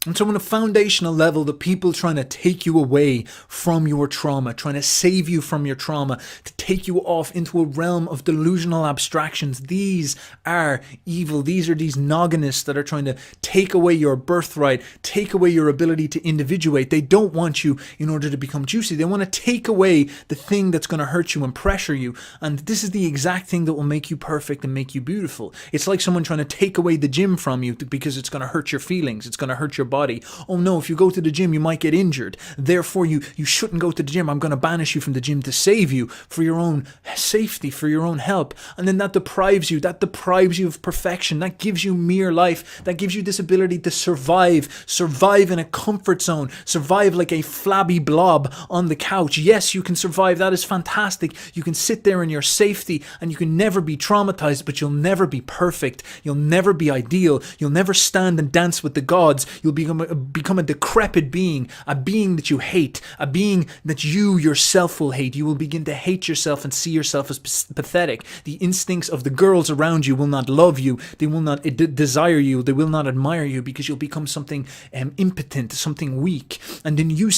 And so on a foundational level, the people trying to take you away from your trauma, trying to save you from your trauma, to take you off into a realm of delusional abstractions, these are evil. These are these nogginists that are trying to take away your birthright, take away your ability to individuate. They don't want you in order to become juicy. They want to take away the thing that's going to hurt you and pressure you. And this is the exact thing that will make you perfect and make you beautiful. It's like someone trying to take away the gym from you because it's going to hurt your feelings. It's going to hurt your body. Oh no, if you go to the gym, you might get injured. Therefore, you shouldn't go to the gym. I'm going to banish you from the gym to save you for your own safety, for your own help. And then that deprives you of perfection. That gives you mere life. That gives you this ability to survive in a comfort zone, survive like a flabby blob on the couch. Yes, you can survive. That is fantastic. You can sit there in your safety and you can never be traumatized, but you'll never be perfect. You'll never be ideal. You'll never stand and dance with the gods. You'll become a decrepit being, a being that you hate, a being that you yourself will hate. You will begin to hate yourself and see yourself as pathetic. The instincts of the girls around you will not love you. They will not desire you. They will not admire you because you'll become something impotent, something weak. And then you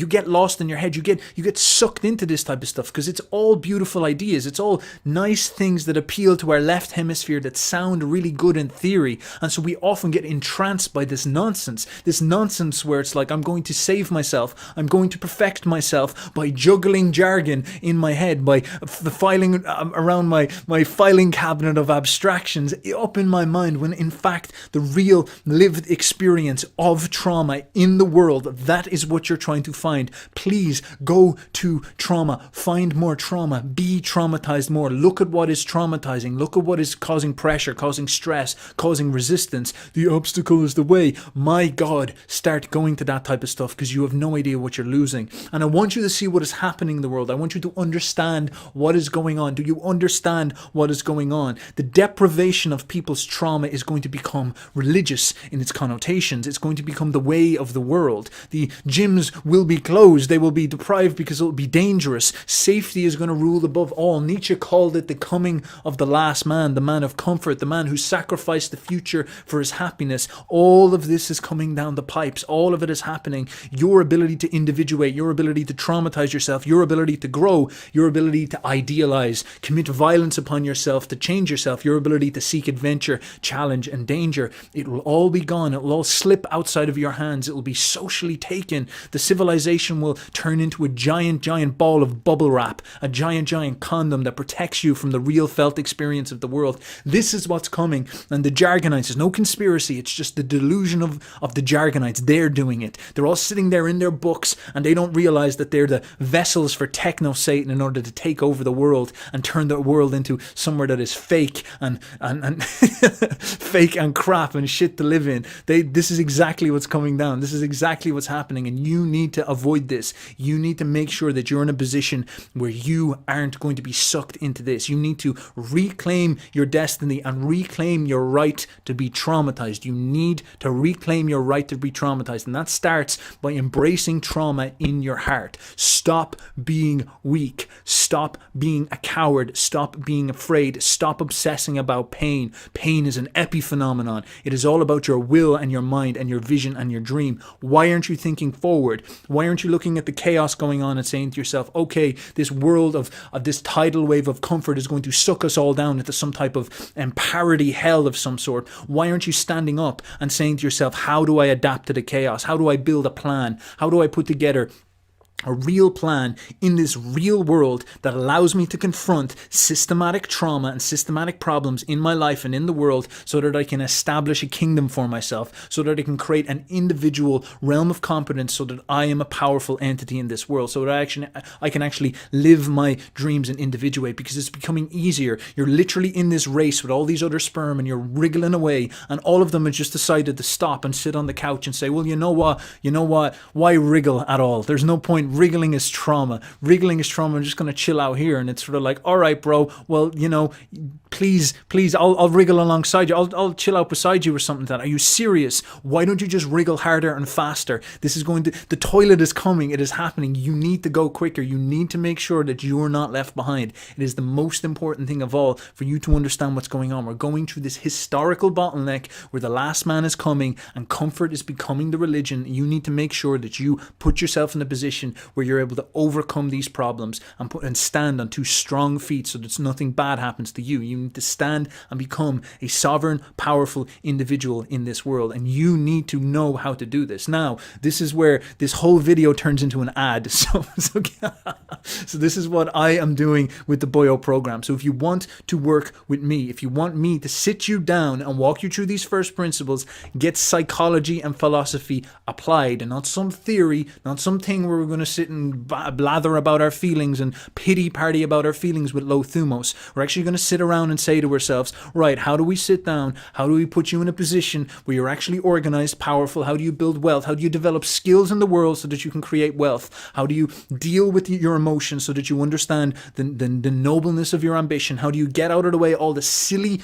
get lost in your head. You get sucked into this type of stuff because it's all beautiful ideas. It's all nice things that appeal to our left hemisphere that sound really good in theory. And so we often get entranced by this nonsense where it's like, I'm going to save myself, I'm going to perfect myself by juggling jargon in my head, by the filing around my filing cabinet of abstractions up in my mind, when in fact the real lived experience of trauma in the world, that is what you're trying to find. Please go to trauma, find more trauma, be traumatized more, look at what is traumatizing, look at what is causing pressure, causing stress, causing resistance. The obstacle is the way. My God, start going to that type of stuff because you have no idea what you're losing. And I want you to see what is happening in the world. I want you to understand what is going on. Do you understand what is going on? The deprivation of people's trauma is going to become religious in its connotations. It's going to become the way of the world. The gyms will be closed. They will be deprived because it will be dangerous. Safety is going to rule above all. Nietzsche called it the coming of the last man, the man of comfort, the man who sacrificed the future for his happiness. All of this is coming down the pipes. All of it is happening. Your ability to individuate, your ability to traumatize yourself, your ability to grow, your ability to idealize, commit violence upon yourself, to change yourself, your ability to seek adventure, challenge, and danger. It will all be gone. It will all slip outside of your hands. It will be socially taken. The civilization will turn into a giant ball of bubble wrap, a giant condom that protects you from the real felt experience of the world. This is what's coming. And the jargonites, there's no conspiracy. It's just the delusion of the jargonites. They're doing it. They're all sitting there in their books and they don't realize that they're the vessels for techno-Satan in order to take over the world and turn the world into somewhere that is fake and fake and crap and shit to live in. This is exactly what's coming down. This is exactly what's happening, and you need to avoid this. You need to make sure that you're in a position where you aren't going to be sucked into this. You need to reclaim your destiny and reclaim your right to be traumatized. You need to reclaim your right to be traumatized, and that starts by embracing trauma in your heart. Stop being weak. Stop being a coward. Stop being afraid. Stop obsessing about pain. Pain is an epiphenomenon. It is all about your will and your mind and your vision and your dream. Why aren't you thinking forward? Why aren't you looking at the chaos going on and saying to yourself, okay, this world of this tidal wave of comfort is going to suck us all down into some type of parody hell of some sort? Why aren't you standing up and saying to yourself, how do I adapt to the chaos? How do I build a plan? How do I put together a real plan in this real world that allows me to confront systematic trauma and systematic problems in my life and in the world, so that I can establish a kingdom for myself, so that I can create an individual realm of competence, so that I am a powerful entity in this world, so that I can actually live my dreams and individuate, because it's becoming easier. You're literally in this race with all these other sperm and you're wriggling away, and all of them have just decided to stop and sit on the couch and say, well, you know what, why wriggle at all? There's no point wriggling is trauma. Wriggling is trauma. I'm just going to chill out here. And it's sort of like, all right, bro, well, please, I'll wriggle alongside you. I'll chill out beside you or something like that. Are you serious? Why don't you just wriggle harder and faster? The toilet is coming. It is happening. You need to go quicker. You need to make sure that you are not left behind. It is the most important thing of all for you to understand what's going on. We're going through this historical bottleneck where the last man is coming and comfort is becoming the religion. You need to make sure that you put yourself in a position where you're able to overcome these problems and stand on two strong feet so that nothing bad happens to you. You need to stand and become a sovereign, powerful individual in this world, and you need to know how to do this. Now, this is where this whole video turns into an ad. So this is what I am doing with the Boyo program. So if you want to work with me, if you want me to sit you down and walk you through these first principles, get psychology and philosophy applied, and not some theory, not something where we're going to sit and blather about our feelings and pity party about our feelings with low thumos. We're actually going to sit around and say to ourselves, right, how do we sit down? How do we put you in a position where you're actually organized, powerful? How do you build wealth? How do you develop skills in the world so that you can create wealth? How do you deal with your emotions so that you understand the nobleness of your ambition? How do you get out of the way all the silly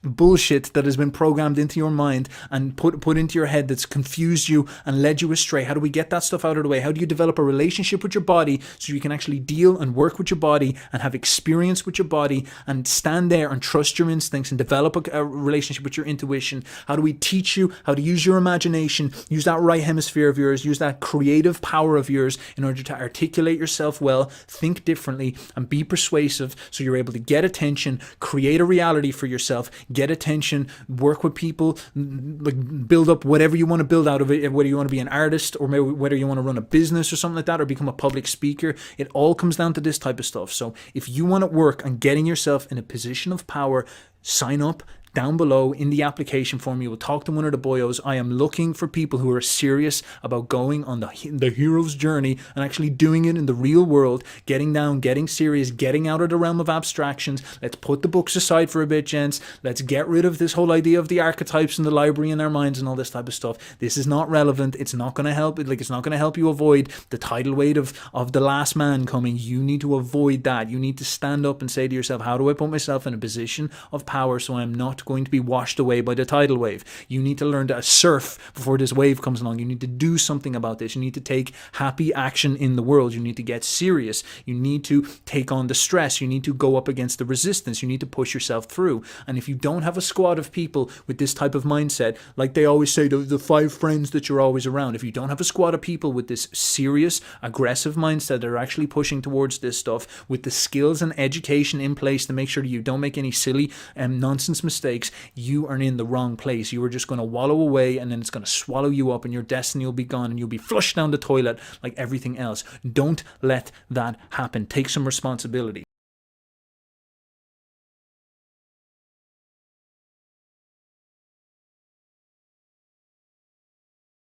bullshit that has been programmed into your mind and put into your head that's confused you and led you astray? How do we get that stuff out of the way? How do you develop a relationship with your body so you can actually deal and work with your body and have experience with your body and stand there and trust your instincts and develop a relationship with your intuition? How do we teach you how to use your imagination, use that right hemisphere of yours, use that creative power of yours in order to articulate yourself well, think differently, and be persuasive so you're able to get attention, create a reality for yourself, get attention, work with people, like build up whatever you want to build out of it, whether you want to be an artist or maybe whether you want to run a business or something like that or become a public speaker. It all comes down to this type of stuff. So if you want to work on getting yourself in a position of power, sign up. Down below in the application form, you will talk to one of the boyos. I am looking for people who are serious about going on the hero's journey and actually doing it in the real world, getting down, getting serious, getting out of the realm of abstractions. Let's put the books aside for a bit, gents. Let's get rid of this whole idea of the archetypes in the library in our minds and all this type of stuff. This is not relevant. It's not going to help. It's not going to help you avoid the tidal wave of the last man coming. You need to avoid that. You need to stand up and say to yourself, how do I put myself in a position of power so I'm not going to be washed away by the tidal wave? You need to learn to surf before this wave comes along. You need to do something about this. You need to take happy action in the world. You need to get serious. You need to take on the stress. You need to go up against the resistance. You need to push yourself through. And if you don't have a squad of people with this type of mindset, like they always say, the 5 friends that you're always around, if you don't have a squad of people with this serious, aggressive mindset that are actually pushing towards this stuff with the skills and education in place to make sure that you don't make any silly nonsense mistakes, you are in the wrong place. You are just going to wallow away and then it's going to swallow you up and your destiny will be gone and you'll be flushed down the toilet like everything else. Don't let that happen. Take some responsibility.